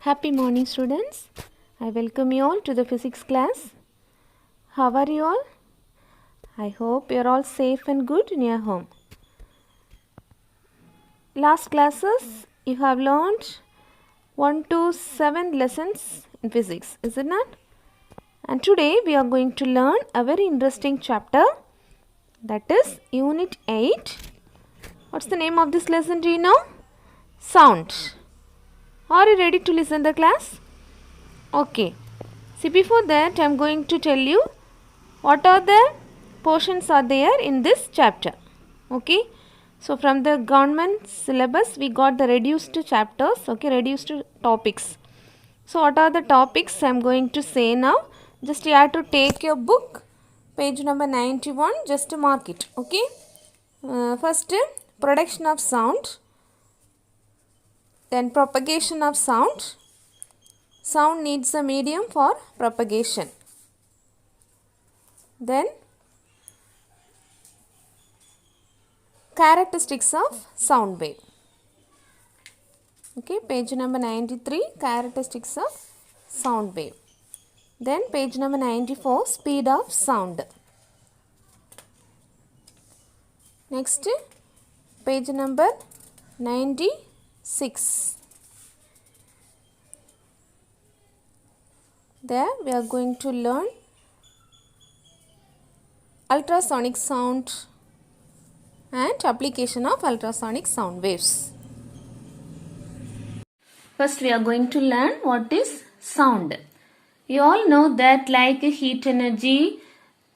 Happy morning, students. I welcome you all to the physics class. How are you all? I hope you are all safe and good in your home. Last classes you have learned 1 to 7 lessons in physics, is it not? And today we are going to learn a very interesting chapter, that is Unit 8. What's the name of this lesson, do you know? Sound. Are you ready to listen the class? Okay. See, before that I am going to tell you what are the portions are there in this chapter. Okay. So from the government syllabus we got the reduced chapters, okay, reduced topics. So what are the topics I am going to say now? Just you have to take your book, page number 91, just to mark it. Okay. First, production of sound. Then propagation of sound. Sound needs a medium for propagation. Then characteristics of sound wave. Okay, page number 93, characteristics of sound wave. Then page number 94, speed of sound. Next, page number 96. There we are going to learn ultrasonic sound and application of ultrasonic sound waves. First we are going to learn what is sound. You all know that like heat energy,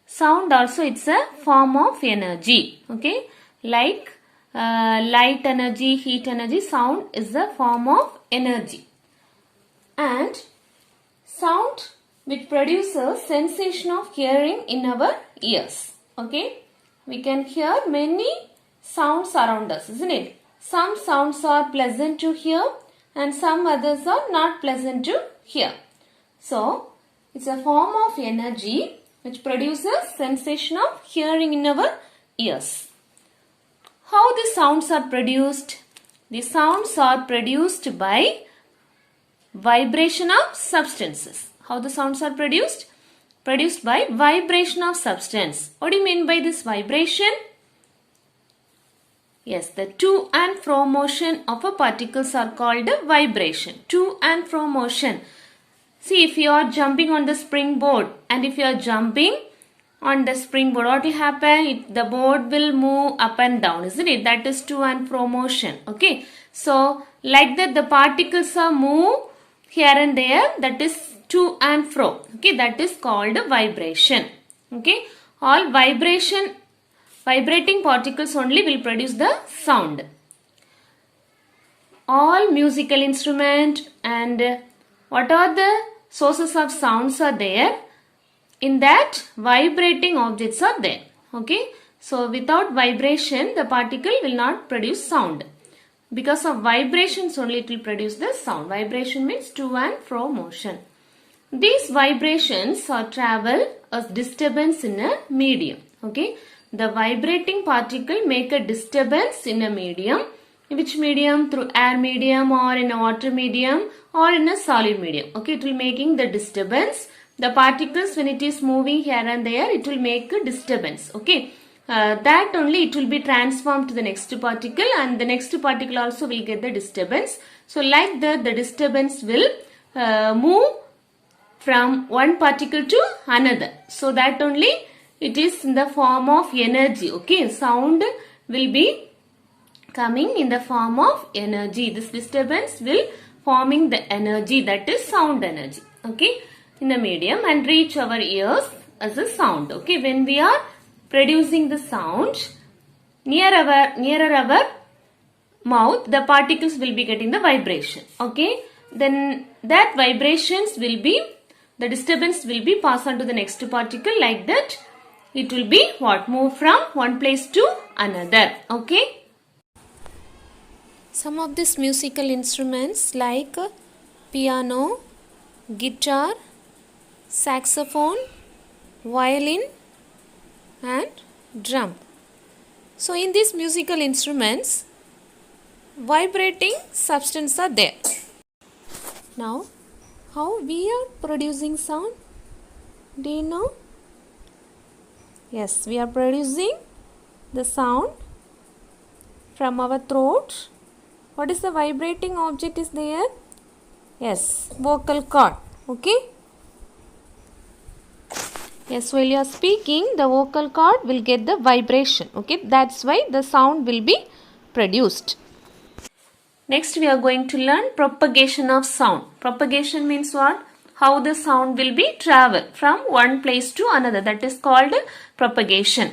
sound also it's a form of energy. Okay, like light energy, heat energy, sound is a form of energy. And sound which produces sensation of hearing in our ears. Okay, we can hear many sounds around us, isn't it? Some sounds are pleasant to hear and some others are not pleasant to hear. So, it's a form of energy which produces sensation of hearing in our ears. How the sounds are produced? The sounds are produced by vibration of substances. How the sounds are produced? Produced by vibration of substance. What do you mean by this vibration? Yes, the to and fro motion of a particles are called a vibration. To and fro motion. See, if you are jumping on the springboard and if you are jumping on the springboard, what will happen? The board will move up and down, isn't it? That is to and fro motion. Okay. So, like that the particles are move here and there, that is to and fro. Okay, that is called vibration. Okay, all vibrating particles only will produce the sound. All musical instrument and what are the sources of sounds are there? In that vibrating objects are there. Okay, so without vibration the particle will not produce sound. Because of vibrations only it will produce the sound. Vibration means to and fro motion. These vibrations are travel as disturbance in a medium. Okay. The vibrating particle make a disturbance in a medium. Which medium? Through air medium or in a water medium or in a solid medium. Okay. It will making the disturbance. The particles when it is moving here and there it will make a disturbance. Okay. That only it will be transformed to the next particle and the next particle also will get the disturbance. So like that the disturbance will move from one particle to another. So that only it is in the form of energy. Okay, sound will be coming in the form of energy. This disturbance will forming the energy, that is sound energy. Okay, in a medium and reach our ears as a sound. Okay, when we are producing the sound nearer our mouth, the particles will be getting the vibration. Okay, then that vibrations will be, the disturbance will be passed on to the next particle. Like that it will be what? Move from one place to another. Okay, some of these musical instruments like piano, guitar, saxophone, violin and drum. So in these musical instruments vibrating substances are there. Now, how we are producing sound? Do you know? Yes, we are producing the sound from our throat. What is the vibrating object is there? Yes, vocal cord. Okay. Yes, while you are speaking, the vocal cord will get the vibration. Okay, that's why the sound will be produced. Next, we are going to learn propagation of sound. Propagation means what? How the sound will be travel from one place to another. That is called propagation.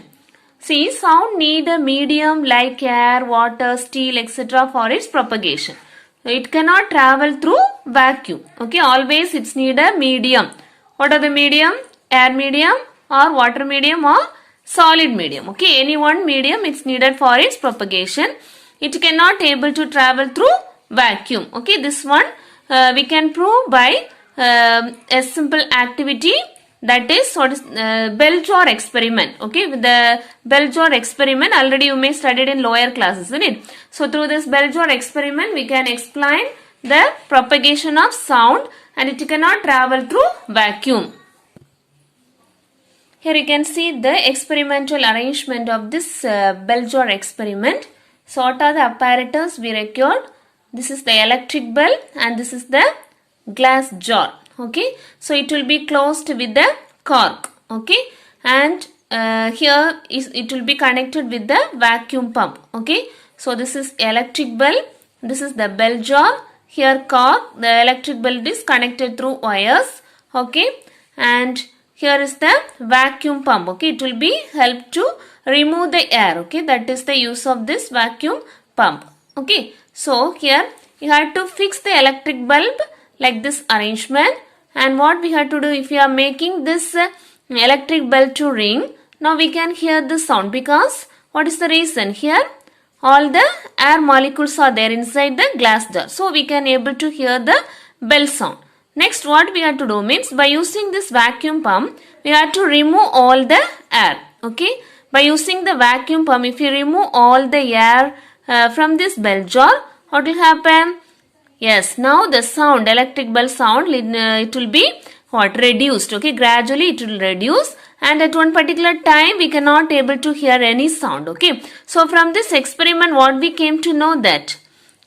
See, sound need a medium like air, water, steel, etc. for its propagation. It cannot travel through vacuum. Okay, always it's need a medium. What are the medium? Air medium or water medium or solid medium. Okay, any one medium it's needed for its propagation. It cannot able to travel through vacuum. Okay, this one we can prove by a simple activity, that is what is bell jar experiment. Okay, with the bell jar experiment already you may studied in lower classes, isn't it? So through this bell jar experiment we can explain the propagation of sound, and it cannot travel through vacuum. Here you can see the experimental arrangement of this bell jar experiment. So what are the apparatus we required? This is the electric bell and this is the glass jar. Okay, so it will be closed with the cork. Okay, and here it will be connected with the vacuum pump. Okay, so this is electric bell, this is the bell jar. Here cork, the electric bell is connected through wires. Okay, and here is the vacuum pump. Okay, it will be help to remove the air. Okay, that is the use of this vacuum pump. Okay, so here you have to fix the electric bulb like this arrangement. And what we have to do, if you are making this electric bell to ring, now we can hear the sound, because what is the reason? Here all the air molecules are there inside the glass jar, so we can able to hear the bell sound. Next, what we have to do means, by using this vacuum pump we have to remove all the air. Okay, by using the vacuum pump, if you remove all the air from this bell jar, what will happen? Yes, now the sound, electric bell sound, it will be what? Reduced. Okay, gradually it will reduce, and at one particular time we cannot able to hear any sound. Okay, so from this experiment what we came to know that,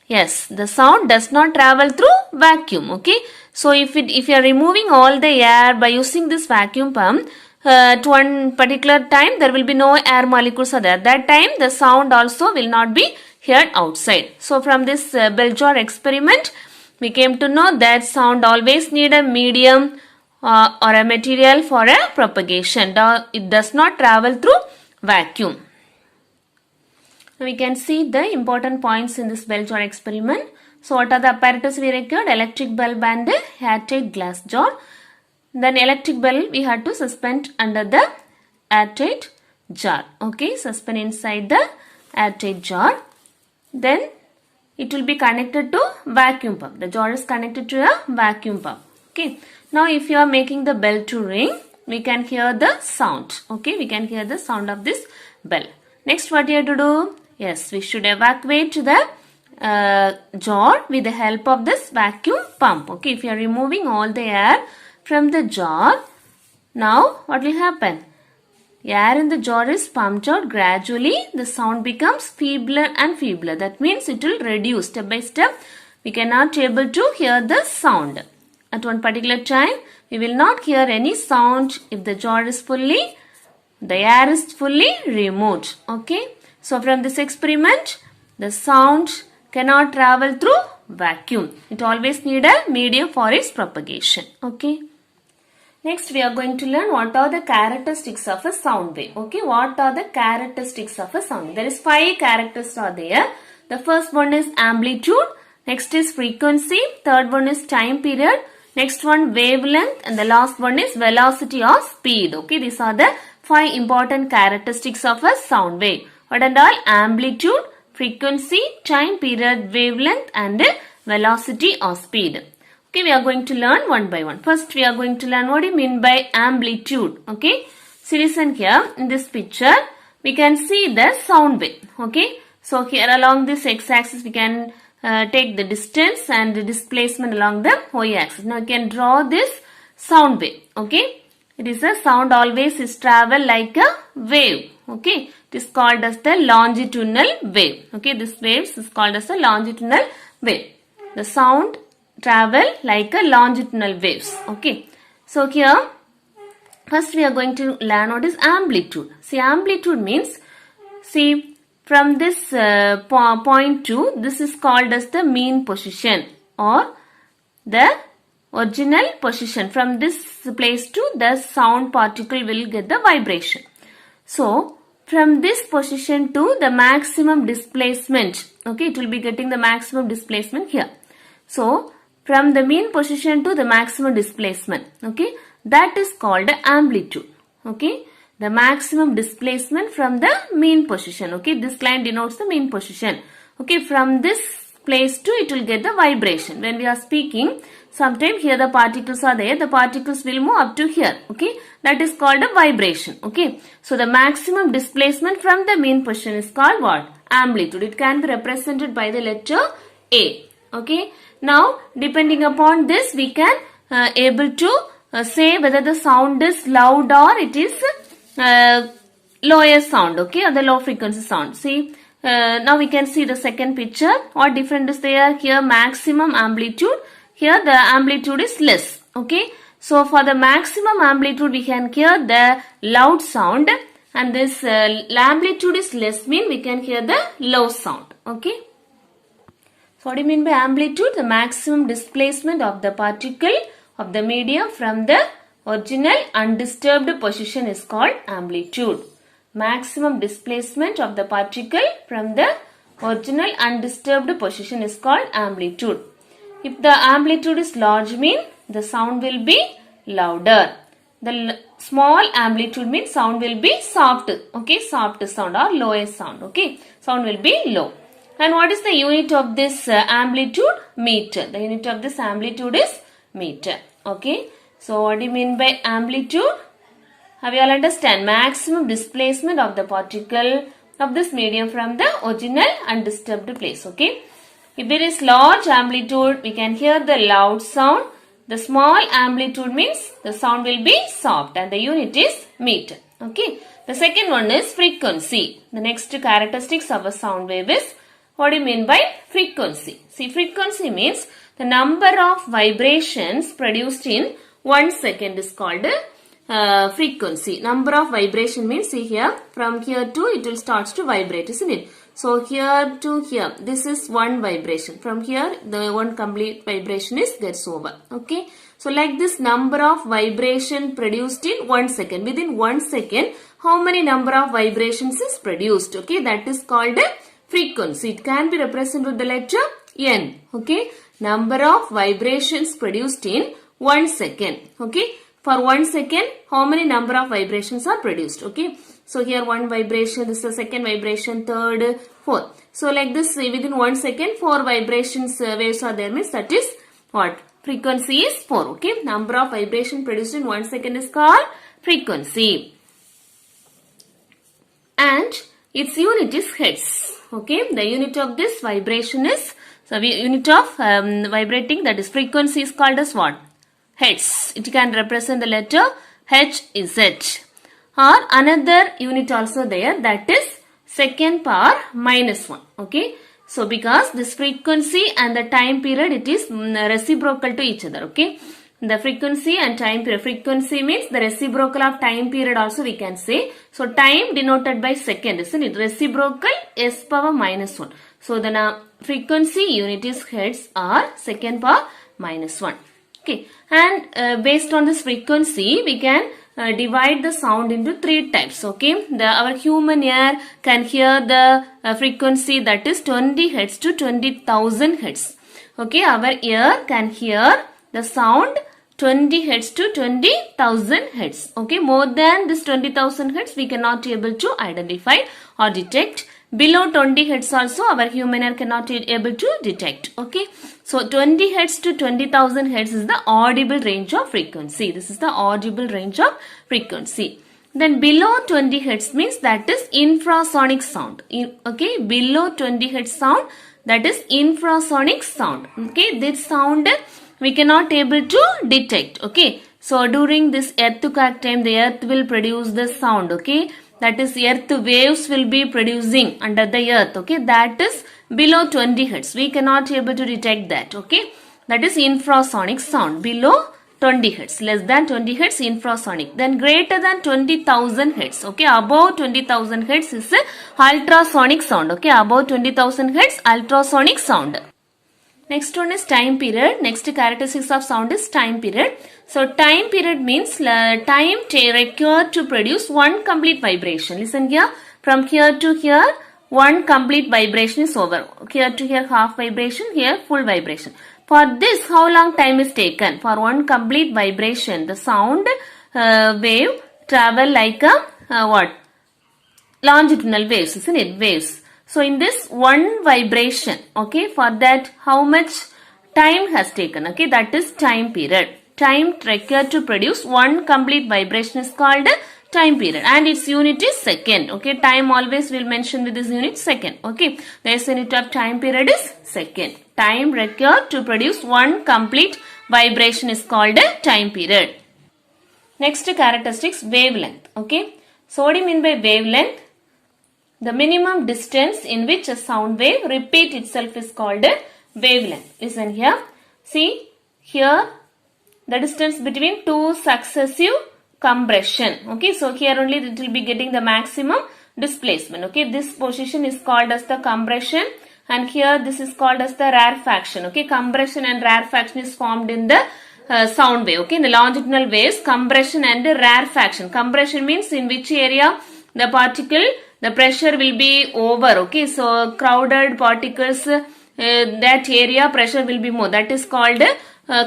yes, the sound does not travel through vacuum. Okay, so if you are removing all the air by using this vacuum pump, at one particular time there will be no air molecules are there. That time the sound also will not be heard outside. So from this bell jar experiment we came to know that sound always need a medium or a material for a propagation. It does not travel through vacuum. We can see the important points in this bell jar experiment. So what are the apparatus we required? Electric bulb and airtight glass jar. Then electric bell we had to suspend under the airtight jar. Okay, suspend inside the airtight jar. Then it will be connected to vacuum pump. The jar is connected to a vacuum pump. Okay, now if you are making the bell to ring, we can hear the sound. Okay, we can hear the sound of this bell. Next, what you have to do? Yes, we should evacuate the jar with the help of this vacuum pump. Okay, if you are removing all the air from the jar, now what will happen? Air in the jar is pumped out gradually. The sound becomes feebler and feebler. That means it will reduce step by step. We cannot able to hear the sound. At one particular time, we will not hear any sound if the jar is fully, the air is fully removed. Okay. So from this experiment, the sound cannot travel through vacuum. It always need a medium for its propagation. Okay. Next, we are going to learn what are the characteristics of a sound wave. Okay, what are the characteristics of a sound wave? There is 5 characteristics are there. The first one is amplitude. Next is frequency. Third one is time period. Next one wavelength. And the last one is velocity or speed. Okay, these are the 5 important characteristics of a sound wave. What are all? Amplitude, frequency, time period, wavelength and velocity or speed. Okay, we are going to learn one by one. First, we are going to learn what do you mean by amplitude. Okay, so listen here. In this picture, we can see the sound wave. Okay, so here along this x-axis, we can take the distance and the displacement along the y-axis. Now you can draw this sound wave. Okay, it is a sound always is travel like a wave. Okay, it is called as the longitudinal wave. Okay, this wave is called as a longitudinal wave. The sound travel like a longitudinal waves. Okay, so here first we are going to learn what is amplitude. See, amplitude means, see, from this point to, this is called as the mean position or the original position. From this place to the sound particle will get the vibration. So, from this position to the maximum displacement, okay, it will be getting the maximum displacement here. So, from the mean position to the maximum displacement, okay, that is called amplitude. Okay, the maximum displacement from the mean position. Okay, this line denotes the mean position. Okay, from this place to it will get the vibration. When we are speaking, sometimes here the particles are there, the particles will move up to here. Okay, that is called a vibration. Okay, so the maximum displacement from the mean position is called what? Amplitude. It can be represented by the letter A. Okay, now depending upon this we can able to say whether the sound is loud or it is lower sound, okay, or the low frequency sound. See, now we can see the second picture. What difference is there? Here maximum amplitude, here the amplitude is less. Okay, so for the maximum amplitude we can hear the loud sound, and this amplitude is less mean we can hear the low sound. Okay, so what do you mean by amplitude? The maximum displacement of the particle of the medium from the original undisturbed position is called amplitude. Maximum displacement of the particle from the original undisturbed position is called amplitude. If the amplitude is large mean the sound will be louder. The small amplitude means sound will be soft. Okay, soft sound or lower sound. Okay, sound will be low. And what is the unit of this amplitude? Meter. The unit of this amplitude is meter. Okay, so what do you mean by amplitude? Have you all understand? Maximum displacement of the particle of this medium from the original undisturbed place. Okay, if there is large amplitude we can hear the loud sound. The small amplitude means the sound will be soft and the unit is meter. Okay, the second one is frequency. The next characteristics of a sound wave is, what do you mean by frequency? See, frequency means the number of vibrations produced in 1 second is called frequency. Number of vibration means, see here, from here to it will start to vibrate, isn't it? So here to here, this is one vibration. From here, the one complete vibration is gets over. Okay. So like this number of vibration produced in 1 second. Within 1 second, how many number of vibrations is produced? Okay. That is called a frequency. It can be represented with the letter N. Okay. Number of vibrations produced in 1 second. Okay. For 1 second, how many number of vibrations are produced? Okay. So here one vibration, this is the second vibration, third, fourth. So like this, within 1 second, 4 vibrations waves are there, means that is what? Frequency is 4. Okay. Number of vibration produced in 1 second is called frequency. And its unit is hertz. Okay. The unit of this vibration is, so unit of vibrating, that is frequency, is called as what? Hertz. It can represent the letter Hz. Or another unit also there, that is second power minus 1. Okay. So because this frequency and the time period, it is reciprocal to each other. Okay. The frequency and time period. Frequency means the reciprocal of time period also we can say. So time denoted by second, isn't it? Reciprocal s power minus 1. So the frequency unit is hertz or second power minus 1. Okay. And based on this frequency, we can divide the sound into 3 types. Okay. Our human ear can hear the frequency, that is 20 Hz to 20,000 Hz. Okay. Our ear can hear the sound 20 Hz to 20,000 Hz. Okay. More than this 20,000 Hz we cannot be able to identify or detect. Below 20 Hz also our human ear cannot be able to detect. Okay. So 20 Hz to 20,000 Hz is the audible range of frequency. This is the audible range of frequency. Then below 20 Hz means that is infrasonic sound. Okay. Below 20 Hz sound, that is infrasonic sound. Okay, this sound we cannot able to detect. Okay, so during this earthquake time, the earth will produce the sound. Okay, that is earth waves will be producing under the earth. Okay, that is below 20 hertz. We cannot able to detect that. Okay, that is infrasonic sound below 20 hertz, less than 20 hertz infrasonic. Then greater than 20,000 hertz. Okay, above 20,000 hertz is ultrasonic sound. Okay, above 20,000 hertz ultrasonic sound. Next one is time period. Next characteristics of sound is time period. So time period means time required to produce one complete vibration. Listen here, from here to here one complete vibration is over. Here to here half vibration, here full vibration. For this, how long time is taken? For one complete vibration, the sound wave travel like a what? Longitudinal waves, isn't it? Waves. So in this one vibration, okay, for that how much time has taken? Okay, that is time period. Time required to produce one complete vibration is called time period, and its unit is second. Okay, time always will mention with this unit second. Okay, the unit of time period is second. Time required to produce one complete vibration is called time period. Next characteristics, wavelength. Okay, so what do you mean by wavelength? The minimum distance in which a sound wave repeats itself is called wavelength. Listen here. See here the distance between two successive compression. Okay, so here only it will be getting the maximum displacement. Okay, this position is called as the compression, and here this is called as the rarefaction. Okay, compression and rarefaction is formed in the sound wave. Okay, in the longitudinal waves, compression and rarefaction. Compression means in which area the particle, the pressure will be over. Okay, so crowded particles, that area pressure will be more. That is called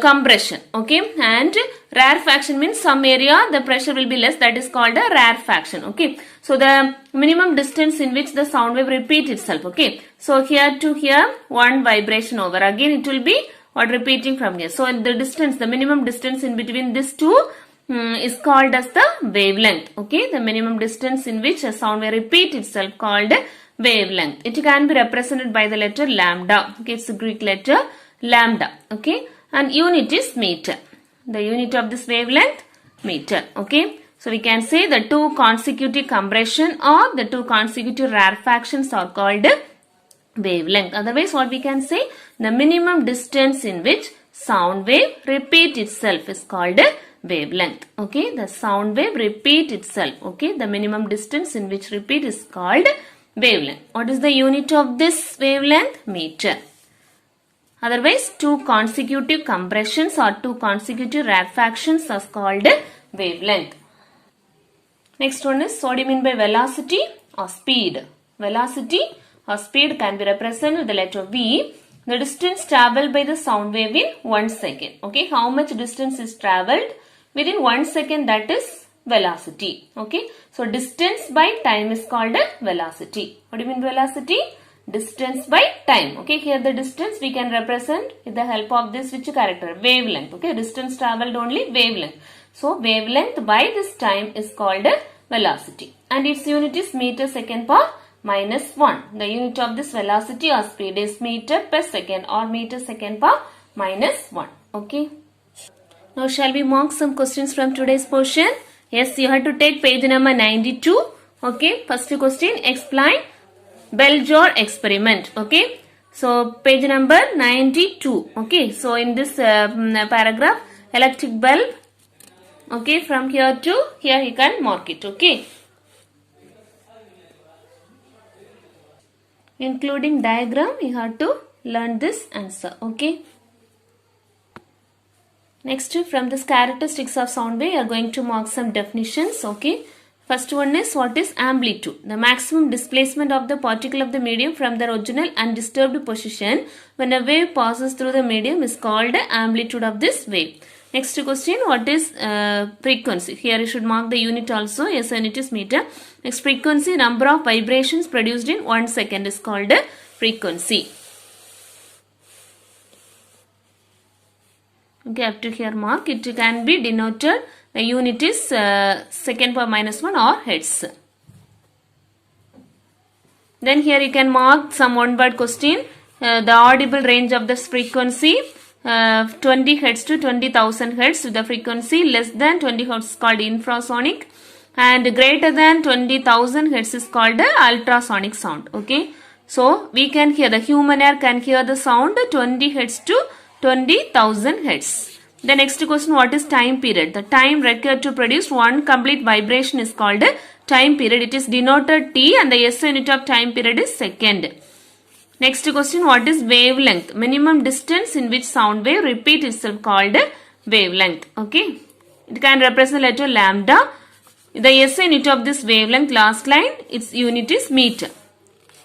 compression. Okay, and rarefaction means some area the pressure will be less. That is called a rarefaction. Okay, so the minimum distance in which the sound wave repeats itself. Okay, so here to here one vibration over. Again it will be what repeating from here. So the distance, the minimum distance in between these two is called as the wavelength. Okay, the minimum distance in which a sound wave repeats itself called wavelength. It can be represented by the letter lambda. Okay, it's a Greek letter lambda. Okay, and unit is meter. The unit of this wavelength, meter. Okay, so we can say the two consecutive compression or the two consecutive rarefactions are called wavelength. Otherwise, what we can say, the minimum distance in which sound wave repeats itself is called wavelength. Okay, the sound wave repeat itself. Okay, the minimum distance in which repeat is called wavelength. What is the unit of this wavelength? Meter. Otherwise, two consecutive compressions or two consecutive rarefactions are called wavelength. Next one is, what do you mean by velocity or speed? Velocity or speed can be represented with the letter V. The distance traveled by the sound wave in 1 second. Okay, how much distance is traveled within 1 second, that is velocity. Okay, so distance by time is called velocity. What do you mean velocity? Distance by time. Okay, here the distance we can represent with the help of this which character? Wavelength. Okay, distance traveled only wavelength. So wavelength by this time is called velocity, and its unit is meter second per minus 1. The unit of this velocity or speed is meter per second or meter second per minus 1. Okay. Now shall we mark some questions from today's portion? Yes, you have to take page number 92. Okay, first question, explain Bell-Jar experiment. Okay, so page number 92. Okay, so in this paragraph, electric bulb. Okay, from here to here you can mark it. Okay, including diagram, you have to learn this answer. Okay. Next, from this characteristics of sound wave, you are going to mark some definitions. Okay. First one is, what is amplitude? The maximum displacement of the particle of the medium from the original undisturbed position when a wave passes through the medium is called amplitude of this wave. Next question, what is frequency? Here you should mark the unit also. Yes, unit is meter. Next, frequency, number of vibrations produced in 1 second is called frequency. Okay, up to here mark. It can be denoted. The unit is second per minus 1 or hertz. Then here you can mark some one word question. the audible range of this frequency 20 Hz to 20,000 Hz. The frequency less than 20 Hz is called infrasonic, and greater than 20,000 Hz is called ultrasonic sound. Okay. So we can hear, the human ear can hear the sound 20 Hz to 20,000 Hz. The next question, what is time period? The time required to produce one complete vibration is called time period. It is denoted T, and the SI unit of time period is second. Next question, what is wavelength? Minimum distance in which sound wave repeat itself called wavelength. Okay. It can represent letter lambda. The SI unit of this wavelength, last line, its unit is meter.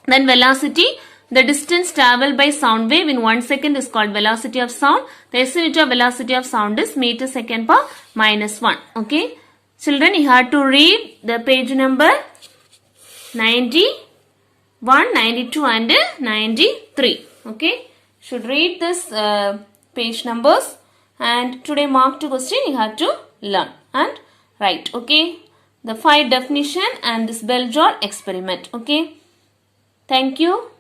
Then velocity, the distance traveled by sound wave in 1 second is called velocity of sound. The SI unit of velocity of sound is meter second per minus 1. Okay. Children, you have to read the page number 91, 92 and 93. Okay. Should read this page numbers, and today marked question you have to learn and write. Okay. The 5 definition and this bell jar experiment. Okay. Thank you.